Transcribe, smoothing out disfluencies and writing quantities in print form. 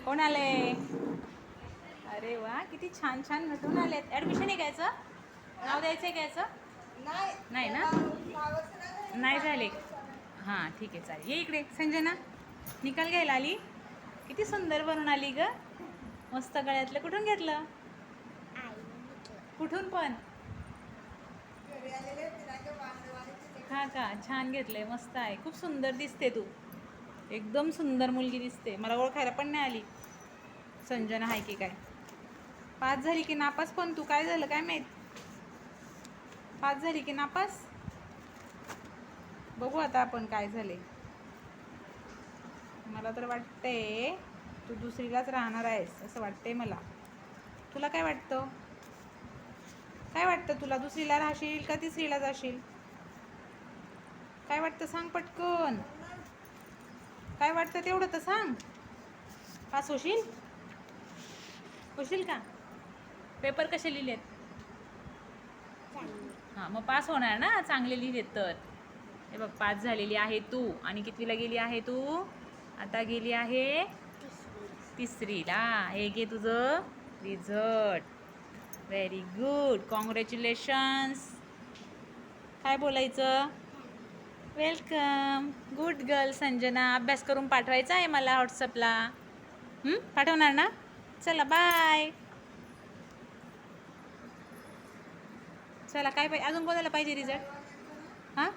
कोण आले? अरे वा, किती छान छान नटून आलेत. ॲडमिशन आहे घ्यायचं? नाव द्यायचं आहे घ्यायचं? नाही ना? नाही झाले. हां ठीक आहे, चालेल. ये इकडे संजना, निकाल घ्यायला आली. किती सुंदर बनून आली ग. मस्त गळ्यातलं कुठून घेतलं? कुठून पण? हा का, छान घेतलंय, मस्त आहे. खूप सुंदर दिसते तू, एकदम सुंदर मुलगी दिसते. मला ओळखायला पण नाही आली संजना आहे की काय. पास झाली की नापास? पण तू काय झालं काय माहीत. पास झाली की नापास? बघू आता आपण काय झाले. मला तर वाटते तू दुसरीलाच राहणार आहेस असं वाटते मला. तुला काय वाटतं? काय वाटतं तुला, दुसरीला राहशील का तिसरीला जाशील? काय वाटतं सांग पटकन. काय वाटतं तेवढं तर सांग. पास होशील? होशील का? पेपर कसे लिहिलेत? हां मग पास होणार ना, चांगले लिहिलेत तर. हे बघ, पास झालेली आहे तू. आणि कितवीला गेली आहे तू? आता गेली आहे तिसरीला. हे घे तुझं रिझल्ट. Very good, congratulations. काय बोलायचं? वेलकम. Good girl Sanjana. अभ्यास करून पाठवायचा आहे मला व्हॉट्सअपला. पाठवणार ना? चला बाय. चला, काय पाहिजे अजून? कोणाला पाहिजे रिझल्ट? हां